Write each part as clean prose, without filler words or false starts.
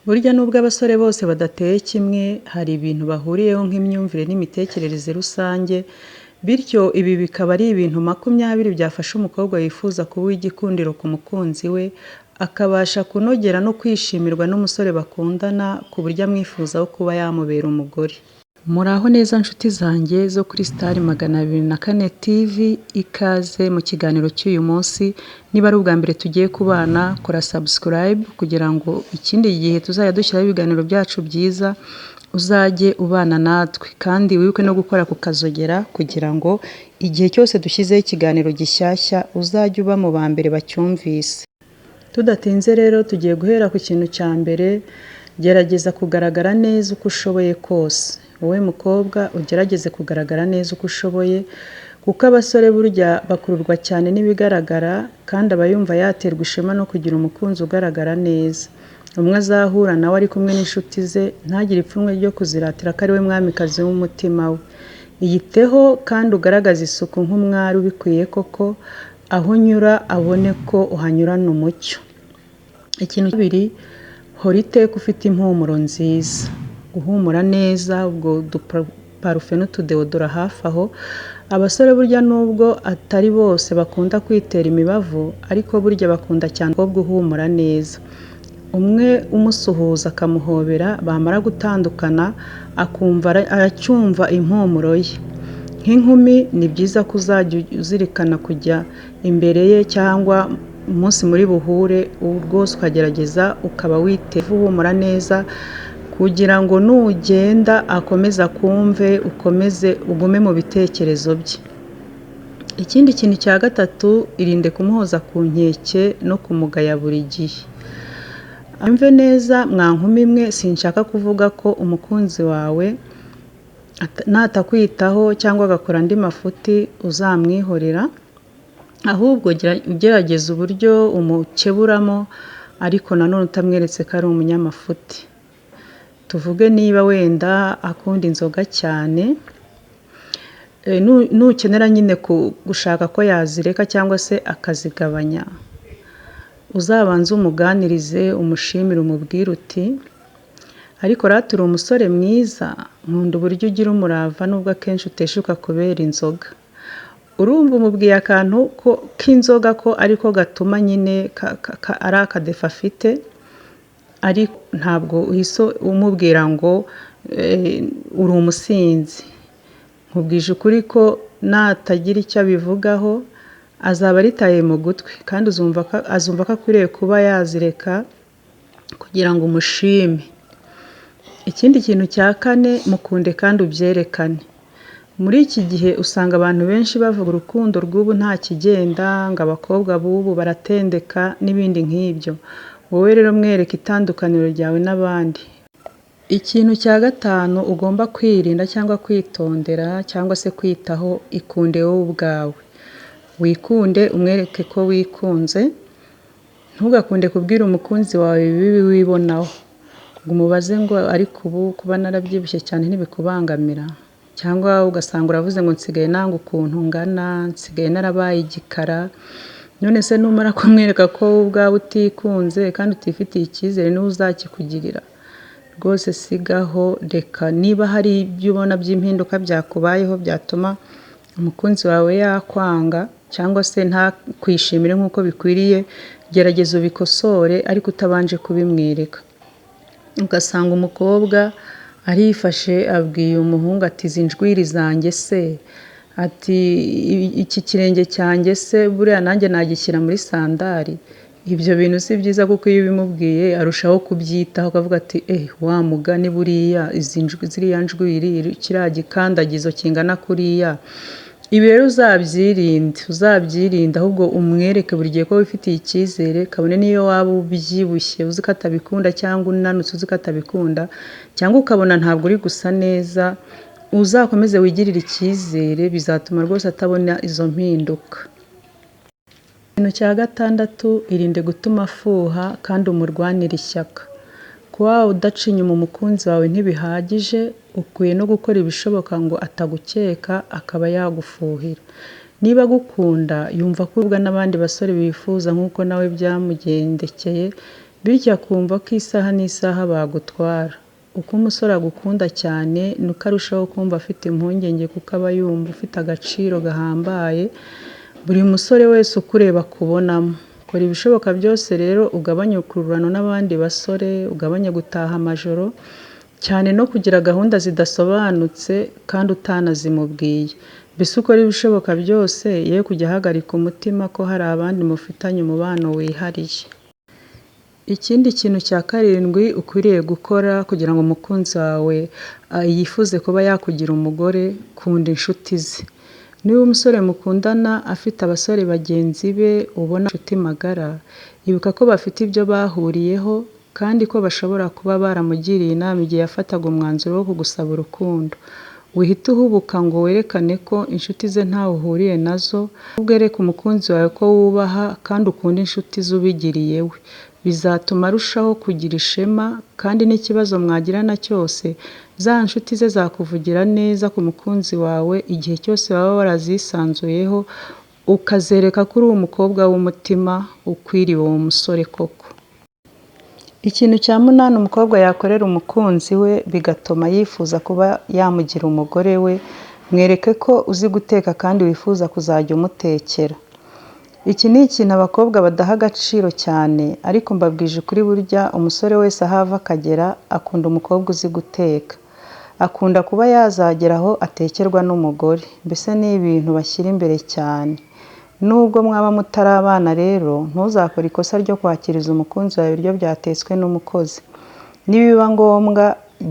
Burya nubwo abasore bose badateye kimwe, hari ibintu bahuriyeho nk'imyumvire n'imitekerereze rusange, bityo ibi bikaba ari ibintu 20 byafasha umukobwa wifuza kuba uw'igikundiro ku mukunzi we, akabasha kunogera no kwishimirwa n'umusore bakundana ku buryo amwifuzaho kuba yamubera umugore. Muraho neza nshuti zanjye zo kuri Star 204 TV, ikaze mu kiganiro cy'uyu munsi. Niba ari ubwa mbere tugiye kubana, kora subscribe kugira ngo ikindi gihe tuzajya dushyiraho ibiganiro byacu byiza uzajye ubana natwe, kandi wibuke no gukora ku kazogera kugira ngo igihe cyose dushyizeho ikiganiro gishyashya uzajye uba mu ba mbere bacyumvise. Tudatinze rero tugiye guhera ku kintu cya mbere. Gerageza kugaragara neza uko ushoboye kose. Wowe mukobwa ugerageze kugaragara neza uko ushoboye, kuko abasore burya bakururwa cyane n'ibigaragara, kandi aba yumva yaterwa ishema no kugira umukunzi ugaragara neza. Umwe azahura nawe ari kumwe n'inshuti ze, ntagire ipfunwe ryo kuziratira ko ari we mwamikazi w'umutima we. Iyiteho kandi ugaragaza isuku nk'umwari ubikwiye koko, aho unyura abone ko uhanyurana umucyo. Ikintu kabiri, hora iteka ufite impumuro nziza. Guhumura neza, ubwo parufe n'utudeodora hafi aho. Abasore burya nubwo atari bose bakunda kwitera imibavu, ariko burya bakunda cyane umukobwa uhumura neza. Umwe umusuhuza akamuhobera, bamara gutandukana akumva aracyumva impumuro ye. Nk'inkumi ni byiza ko uzajya uzirikana kujya imbere ye, cyangwa umunsi muri buhure rwose ukagerageza ukaba witeye uhumura neza, kugira ngo nugenda akomeze akumve, ugume mu bitekerezo bye. Ikindi kintu cya gatatu, irinde kumuhoza ku nkeke no kumugaya buri gihe. Amve neza mwa nkumi imwe, sinshaka kuvuga ko umukunzi wawe natakwitaho cyangwa agakora andi mafuti uzamwihorera, ahubwo ugerageza uburyo umukeburamo, ariko nanone utamweretse ko ari umunyamafuti. Tuvuge niba wenda akunda inzoga cyane, nukenera nyine gushaka ko yazireka cyangwa se akazigabanya, uzabanze umuganirize, umushimire, umubwire uti ariko rero uri umusore mwiza, nkunda uburyo ugira umurava nubwo akenshi uteshuka kubera inzoga. Urumva umubwiye akantu k'inzoga ko ariko gatuma nyine ari akadefa afite, ariko ntabwo uhise umubwira ngo uri umusinzi. Nkubwije ukuri ko natagira icyo abivugaho azaba aritaye mu gutwi, kandi azumva ko akwiriye kuba yazireka kugira ngo umushime. Ikindi kintu cya kane, mukunde kandi ubyerekane. Muri iki gihe usanga abantu benshi bavuga urukundo rw'ubu nta kigenda, ngo abakobwa b'ubu baratendeka n'ibindi nk'ibyo. Wowe rero mwereke itandukaniro ryawe n'abandi. Ikintu cya gatanu ugomba kwirinda cyangwa kwitondera cyangwa se kwitaho, ikunde wowe ubwawe. Wikunde, umwereke ko wikunze. Ntugakunde kubwira umukunzi wawe ibibi wibonaho, ngo umubaze ngo ariko ubu kuba narabyibushye cyane ntibikubangamira, cyangwa ugasanga uravuze ngo nsigaye nanga ukuntu ngana, nsigaye narabaye igikara. None se numara kumwereka ko ubwawe utikunze kandi utifitiye icyizere, niwe uzakikugirira. Rwose sigaho, reka niba hari ibyo ubona by'impinduka byakubayeho byatuma umukunzi wawe yakwanga cyangwa se ntakwishimire nk'uko bikwiriye, gerageza ubikosore ariko utabanje kubimwereka. Ugasanga umukobwa arifashe abwiye umuhungu ati izi njwiri zanjye se, ati iki kirenge cyanjye se buriya nanjye nagishyira muri sandari. Ibyo bintu si byiza, kuko iyo ubimubwiye arushaho kubyitaho, akavuga ati wa mugani buriya ziriya njwiri, kiriya gikandagizo kingana kuriya. Ibi rero uzabyirinde, ahubwo umwereke buri gihe ko wifitiye icyizere, kabone niyo waba ubyibushye uzi ko atabikunda, cyangwa unanutse uzi ko atabikunda, cyangwa ukabona ntabwo uri gusa neza, uzakomeze wigirire icyizere, bizatuma rwose atabona izo mpinduka. Ikintu cya gatandatu, irinde gutuma afuha kandi umurwanire ishyaka. Kuba udaca inyuma umukunzi wawe ntibihagije, ukwiye no gukora ibishoboka ngo atagukeka akaba yagufuhira. Niba agukunda, yumva ko urubwa n'abandi basore bifuza nk'uko nawe byamugendekeye, bityo akumva ko isaha n'isaha bagutwara. Uko umusore agukunda cyane nuko arushaho kumva afite impungenge kuko aba yumva ufite agaciro gahambaye buri musore wese ukureba akubonamo. Kora ibishoboka byose rero ugabanye ukururano n'abandi basore, ugabanye gutaha amajoro, cyane no kugira gahunda zidasobanutse kandi utanazimubwiye. Mbese ukora ibishoboka byose ye kujya ahagarika umutima ko hari abandi mufitanye umubano wihariye. Ikindi kintu cya karindwi ukwiriye gukora kugira ngo umukunzi wawe yifuze kuba yakugira umugore, kunda inshuti ze. Niba umusore mukundana afite abasore bagenzi be ubona inshuti magara, ibuka ko bafite ibyo bahuriyeho kandi ko bashobora kuba baramugiriye inama igihe yafataga umwanzuro wo kugusaba urukundo. Wihita uhubuka ngo werekane ko inshuti ze ntawe uhuriye nazo, ahubwo ereka umukunzi wawe ko wubaha kandi ukunda inshuti ze ubigiriye we. Bizatuma arushaho kugira ishema kandi n'ikibazo mwagirana cyose, za nshuti ze zakuvugira neza ku mukunzi wawe igihe cyose waba warazisanzuyeho, ukazereka ko uri umukobwa w'umutima ukwiriye uwo musore koko. Ikintu cya 8 umukobwa yakorera umukunzi we bigatuma yifuza kuba yamugira umugore we, mwereke ko uzi guteka kandi wifuza kuzajya umutekera. Iki ni ikintu abakobwa badaha agaciro cyane, ariko mbabwije kuri burya umusore wese aho ava akagera akunda umukobwa uzi guteka. Akunda kuba yazagera aho atekerwa n'umugore, mbese ni ibintu bashyira imbere cyane. Nubwo mwaba mutari abana rero, ntuzakore ikosa ryo kwakiriza umukunzi wawe ibiryo byatetswe n'umukozi. Nibiba ngombwa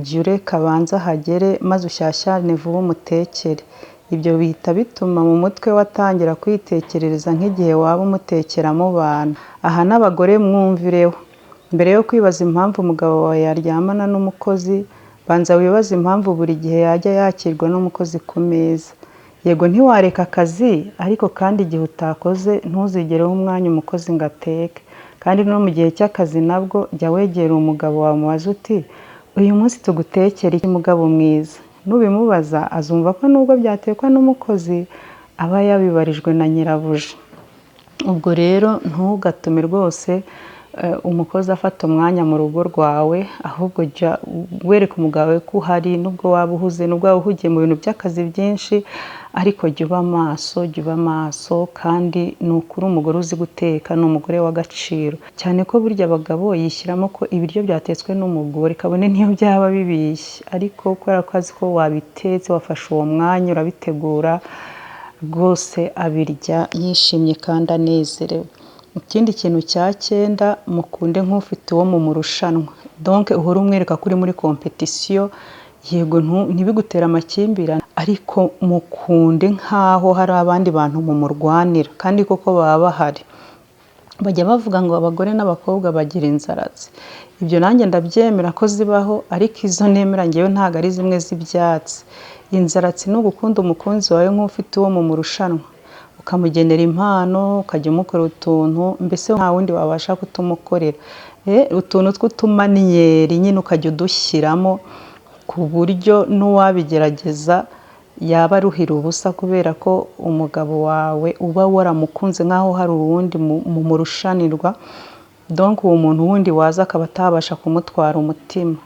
jya ureka abanze ahagere maze ushyashyane vuba umutekere. Ibyo bihita bituma mu mutwe watangira kwitekerereza nk'igihe waba umutekera mubana. Aha n'abagore mwumvireho. Mbere yo kwibaza impamvu umugabo wawe yaryamana n'umukozi, banza wibaze impamvu buri gihe yajya yakirwa n'umukozi ku meza. Yego ntiwareka akazi, ariko kandi igihe utakoze ntuzigereho umwanya umukozi ngo ateke. Kandi no mu gihe cy'akazi nabwo jya wegera umugabo wawe umubaze uti uyu munsi tugutekera iki mugabo mwiza? Nubimubaza azumva ko nubwo byatekwa n'umukozi aba yabibarijwe na nyirabuja. Ubwo rero ntugatume rwose umukozi afata umwanya mu rugo rwawe, ahubwo jya wereka umugabo ko uhari nubwo waba uhuze, nubwo waba uhugiye mu bintu by'akazi byinshi, ariko jya uba maso kandi ni ukuri umugore uzi guteka ni umugore w'agaciro. Cyane ko burya abagabo yishyiramo ko ibiryo byatetswe n'umugore, kabone niyo byaba bibishye, ariko kubera ko azi ko wabitetse wafashe uwo mwanya urabitegura, rwose abirya yishimye kandi anezerewe. Ikindi kintu cya 9, mukunde nk'ufite uwo mu murushanwa. Donc uhora umwereka ko uri muri competition. Yego ntibigutere amakimbirane, ariko mukunde nk'aho hari abandi bantu mumurwanira kandi koko baba bahari. Bajya bavuga ngo abagore n'abakobwa bagira inzaratsi. Ibyo nanjye ndabyemera ko zibaho, ariko izo nemera ngewe ntabwo ari zimwe z'ibyatsi. Inzaratsi ni ugukunda umukunzi wawe nk'ufite uwo mu murushanwa, ukamugenera impano, ukajya umukora utuntu, mbese nta wundi wabasha kutumukorera. Utuntu tw'utumaniyeri nyine ukajya udushyiramo ku buryo n'uwabigerageza yaba aruhira ubusa, kubera ko umugabo wawe uba waramukunze nk'aho hari uwundi mu murushanirwa. Donc uwo muntu wundi waza akaba atabasha kumutwara umutima.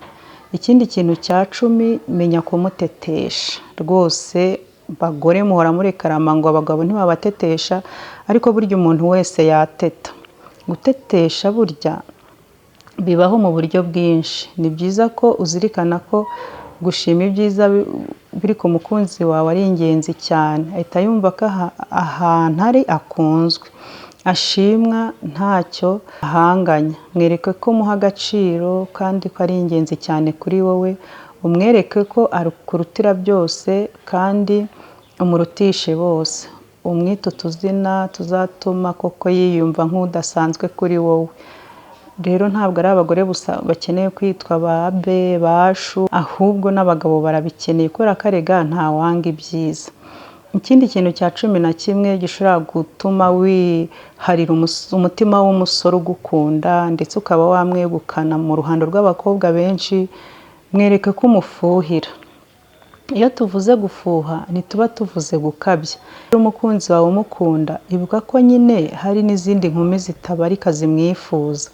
Ikindi kintu cya 10, menya kumutetesha. Rwose bagore muhora murekarama ngo abagabo ntibabatetesha, ariko burya umuntu wese yateta. Gutetesha burya bibaho mu buryo bwinshi. Ni byiza ko uzirikana ko gushima ibyiza biri ku mukunzi wawe ari ingenzi cyane. Ahita yumva ko ahantu ari akunzwe, ashimwa, ntacyo ahanganya. Mwereke ko muha agaciro kandi ko ari ingenzi cyane kuri wowe. Umwereke ko akurutira byose kandi umurutishe bose. Umwite utuzina tuzatuma koko yiyumva nk'udasanzwe kuri wowe. Rero ntabwo ari abagore gusa bakeneye kwitwa babe, bashu, ahubwo n'abagabo barabikeneye, kubera ko arega ntawanga ibyiza. Ikindi kintu cya 11 gishobora gutuma wiharira umutima w'umusore ugukunda ndetse ukaba wamwegukana mu ruhando rw'abakobwa benshi, mwereke ko umufuhira. Iyo tuvuze gufuha ntituba tuvuze gukabya. Umukunzi wawe umukunda, ibuka ko nyine hari n'izindi nkumi zitabarika zimwifuza.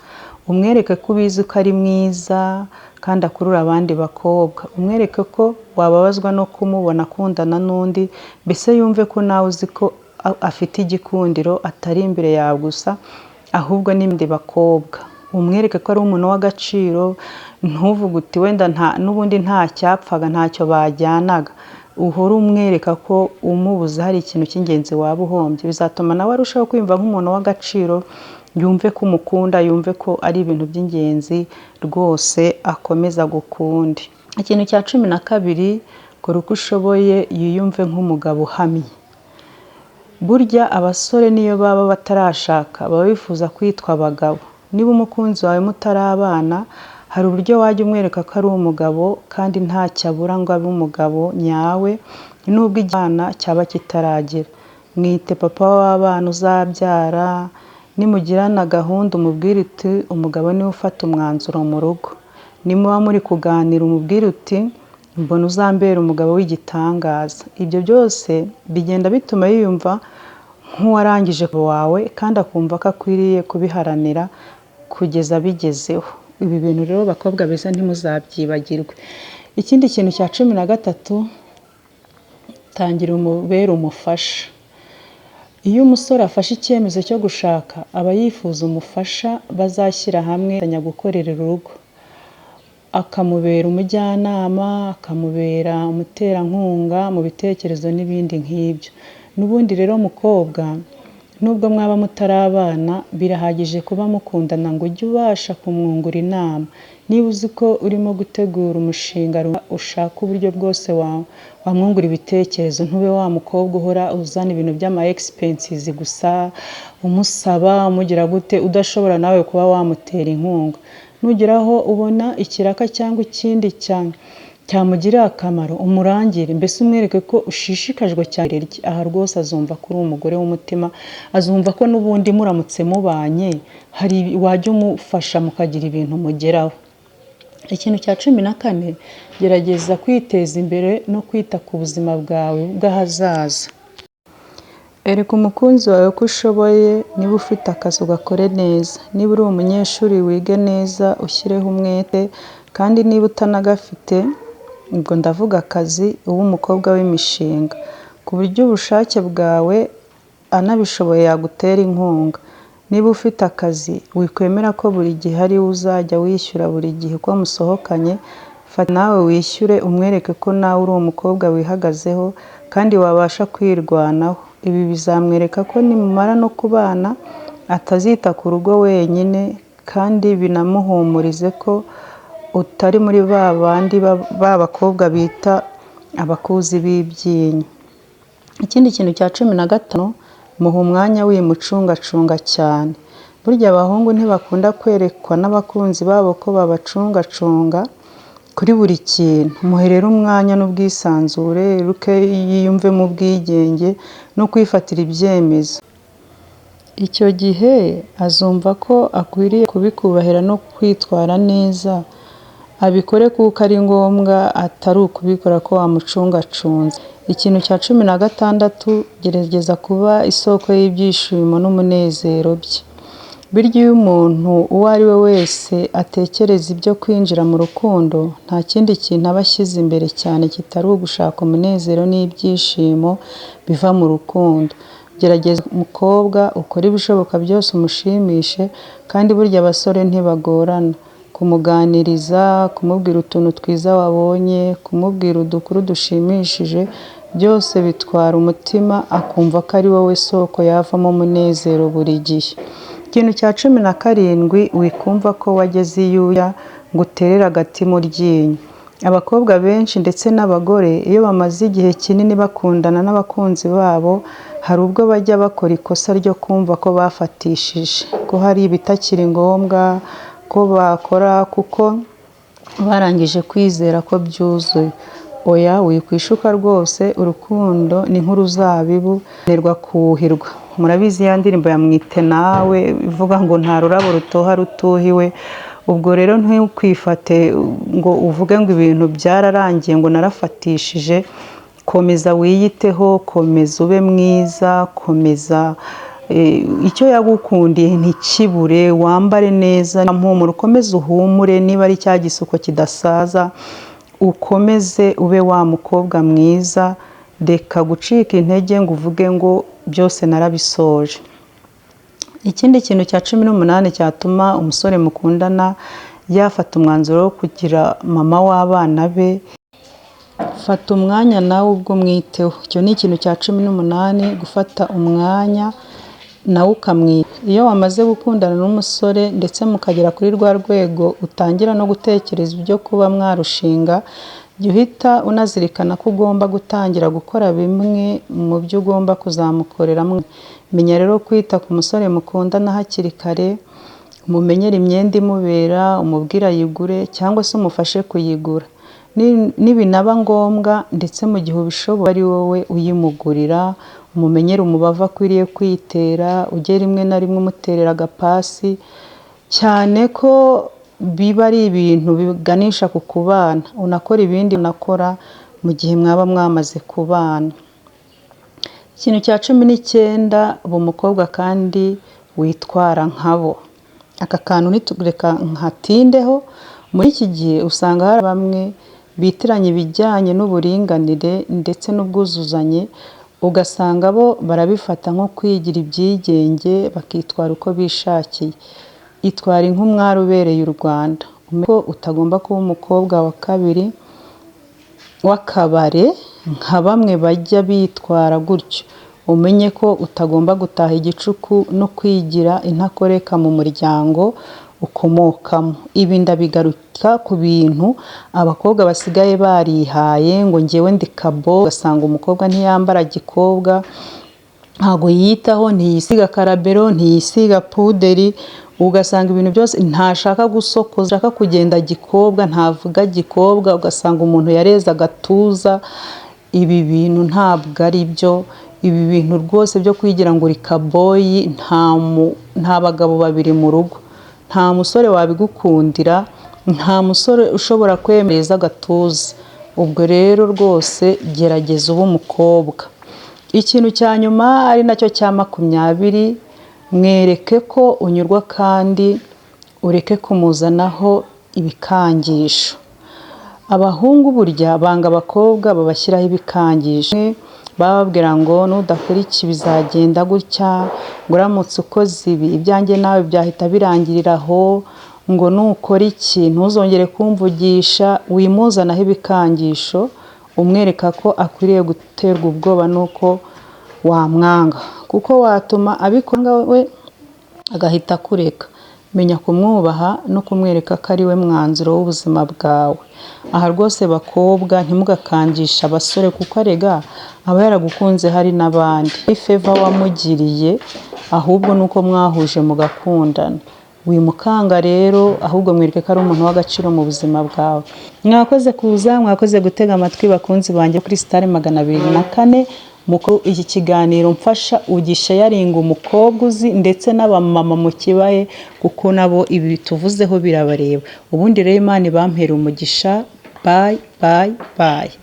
umwereke ko ubizi ko ari mwiza kandi akurura abandi bakobwa, umwereke ko wababazwa no kumubona akundana n'undi, mbese yumve ko nawe uzi ko afite igikundiro atari imbere yawe gusa ahubwo n'ibindi bakobwa, umwereke ko ari umuntu w'agaciro, ntuvuge uti wenda n'ubundi nta cyapfaga ntacyo bajyanaga, uhora umwereka ko umubuze hari ikintu cy'ingenzi waba uhombye, bizatuma nawe arushaho kwiyumva nk'umuntu w'agaciro, yumve ko umukunda, yumve ko ari ibintu by'ingenzi rwose akomeza gukunde. Ikintu cya 12, kora uko ushoboye yiyumve nk'umugabo uhamye. Burya abasore niyo baba batarashaka baba bifuza kwitwa abagabo. Niba umukunzi wawe mutarabana, hari uburyo wajya umwereka ko ari umugabo kandi ntacyo abura ngo abe umugabo nyawe, nubwo igihana cyaba kitaragera. Mwite papa w'abana uzabyara, nimugirana gahunda umubwire uti umugabo niwe ufata umwanzuro mu rugo. Nimuba muri kuganira umubwire uti mbona uzambera umugabo w'igitangaza. Ibyo byose bigenda bituma yiyumva nk'uwarangije wawe kandi akumva ko akwiriye kubiharanira kugeza bigezeho. Ibi bintu rero bakobwa beza ntimuzabyibagirwe. Ikindi kintu cya 13, tangira umubere umufasha. Iyo umusore afashe icyemezo cyo gushaka aba yifuza umufasha bazashyira hamwe gukorera urugo, akamubera umujyanama, akamubera umuterankunga mu bitekerezo n'ibindi nk'ibyo. N'ubundi rero mukobwa, nubwo mwaba mutarabana, birahagije kuba mukundana ngo ujye ubasha kumwungura inama. Niba uzi ko urimo gutegura umushinga ushaka uburyo bwose wamwungura ibitekerezo, ntube wa mukobwa uhora uzana ibintu by'ama expenses gusa, umusaba umugira gute udashobora nawe kuba wamutera inkunga. Nugeraho ubona ikiraka cyangwa ikindi cyamugirira akamaro, umurangire, mbese umwereke ko ushishikajwe cyane. Aha rwose azumva ko uri umugore w'umutima, azumva ko n'ubundi muramutse mubanye hari wajya umufasha mukagira ibintu mugeraho. Ikintu cya 14, gerageza kwiteza imbere no kwita ku buzima bwawe bw'ahazaza. Ereka umukunzi wawe ko ushoboye, niba ufite akazi ugakore neza, niba uri umunyeshuri wige neza ushyireho umwete, kandi niba utanagafite, ubwo ndavuga akazi, uba umukobwa w'imishinga, ku buryo ubushake bwawe anabishoboye yagutera inkunga. Niba ufite akazi wikwemera ko buri gihe ari uzajya wishyura buri gihe ko musohokanye, fata nawe wishyure, umwereke ko nawe uri umukobwa wihagazeho kandi wabasha kwirwanaho. Ibi bizamwereka ko nimumara no kubana atazita ku rugo wenyine, kandi binamuhumurize ko utari muri bandi bakobwa bita abakuzi b'ibyinyo. Ikindi kintu cya 15, muha umwanya wimucungacunga cyane. Burya abahungu ntibakunda kwerekwa n'abakunzi babo ko babacungacunga kuri buri kintu. Muhe rero umwanya n'ubwisanzure, yiyumve mu bwigenge no kwifatira ibyemezo. Icyo gihe azumva ko akwiriye kubikubahira no kwitwara neza, abikore kuko ari ngombwa atari ukubikora ko wamucungacunze. Ikintu cya 16, gerageza kuba isoko y'ibyishimo n'umunezero bye. Birya iyo umuntu uwo ari we wese atekereza ibyo kwinjira mu rukundo, nta kindi kintu aba ashyize imbere cyane kitari ugushaka umunezero n'ibyishimo biva mu rukundo. Gerageza umukobwa ukore ibishoboka byose umushimishe, kandi burya abasore ntibagorana. Kumuganiriza, kumubwira utuntu twiza wabonye, kumubwira udukuru dushimishije, byose bitwara umutima akumva ko ari wowe soko yavamo umunezero buri gihe. Ikintu cya 17, wikumva ko wageze iyuya ngo uterere agati mu ryinyo. Abakobwa benshi ndetse n'abagore iyo bamaze igihe kinini bakundana n'abakunzi babo, hari ubwo bajya bakora ikosa ryo kumva ko bafatishije, ko hari ibitakiri ngombwa ko bakora kuko barangije kwizera ko byuzuye. Oya, wikwishuka rwose, urukundo ni nk'uruzabibu ruterwa kuhirwa. Murabizi ya ndirimbo ya Mwite Nawe ivuga ngo nta rurabo rutoha rutuhiwe. Ubwo rero ntukwifate ngo uvuge ngo ibintu byararangiye ngo narafatishije. Komeza wiyiteho, komeza ube mwiza, komeza icyo yagukundiye ntikibure, wambare neza mpumuro, ukomeze uhumure, niba ari cya gisuko kidasaza ukomeze ube wa mukobwa mwiza, reka gucika intege ngo uvuge ngo byose narabisoje. Ikindi kintu cya 18 cyatuma umusore mukundana yafata umwanzuro wo kugira mama w'abana be, fata umwanya nawe ubwo mwiteho. Icyo ni ikintu cya 18, gufata umwanya nawe ukamwita. Iyo wamaze gukundana n'umusore ndetse mukagera kuri rwa rwego utangira no gutekereza ibyo kuba mwarushinga, jya uhita unazirikana ko ugomba gutangira gukora bimwe mu byo ugomba kuzamukoreramo. Menya rero kwita ku musore mukundana hakiri kare, umumenyere imyenda imubera, umubwira ayigure cyangwa se umufashe kuyigura. Nibinaba ngombwa ndetse mu gihe ubishoboye ari wowe uyimugurira, umumenyere umubavu akwiriye kwitera, ujye rimwe na rimwe umuterera agapasi, cyane ko biba ari ibintu biganisha ku kubana. Unakora ibindi unakora mu gihe mwaba mwamaze kubana. Ikintu cya 19, uba umukobwa kandi witwara nkabo. Aka kantu nitureka nkatindeho. Muri iki gihe usanga hari bamwe bitiranya ibijyanye n'uburinganire ndetse n'ubwuzuzanye, ugasanga bo barabifata nko kwigira ibyigenge bakitwara uko bishakiye. Itwara nk'umwari ubereye u Rwanda, ko utagomba kuba umukobwa wa kabiri w'akabare nka bamwe bajya bitwara gutyo. Umenye ko utagomba gutaha igicuku no kwigira intakoreka mu muryango ukomokamo. Ibi ndabigaruka ku bintu abakobwa basigaye barihaye ngo ngewe ndi kabo, ugasanga umukobwa ntiyambara gikobwa, ntago yitaho, ntiyisiga karabero, ntiyisiga puderi, ugasanga ibintu byose ntashaka gusokoza, ashaka kugenda gikobwa, ntavuga gikobwa, ugasanga umuntu yareza agatuza. Ibi bintu ntabwo ari byo. Ibi bintu rwose byo kwigira ngo uri kaboyi, nta bagabo babiri mu rugo, nta musore wabigukundira, nta musore ushobora kwemereza agatuza. Ubwo rero rwose gerageza ube umukobwa. Ikintu cya nyuma ari nacyo cya 20, mwereke ko unyurwa kandi ureke kumuzanaho ibikangisho. Abahungu burya banga abakobwa babashyiraho ibikangisho, bababwira ngo nudakora iki bizagenda gutya, ngo uramutse ukoze ibi ibyanjye nawe byahita birangirira aho, ngo nukora iki ntuzongere kumvugisha. Wimuzanaho ibikangisho, umwereka ko akwiriye guterwa ubwoba nuko wamwanga, kuko watuma abikora we agahita kureka. Menya kumwubaha no kumwereka ko ari we mwanzuro w'ubuzima bwawe. Aha rwose bakobwa ntimugakangisha abasore, kuko arega aba yaragukunze hari n'abandi. Ifeva wamugiriye ahubwo nuko mwahuje mugakundana. Wimukanga rero, ahubwo mwereke ko ari umuntu w'agaciro mu buzima bwawe. Mwakoze kuza, mwakoze gutega amatwi bakunzi banjye kuri Star 204. Muko iki kiganiro mfasha ugishayaringa umukobwa uzi ndetse n'abamama mu kibaye, kuko nabo ibi tuvuzeho birabareba. Ubundi rero Imana ibampera umugisha. Bye bye bye.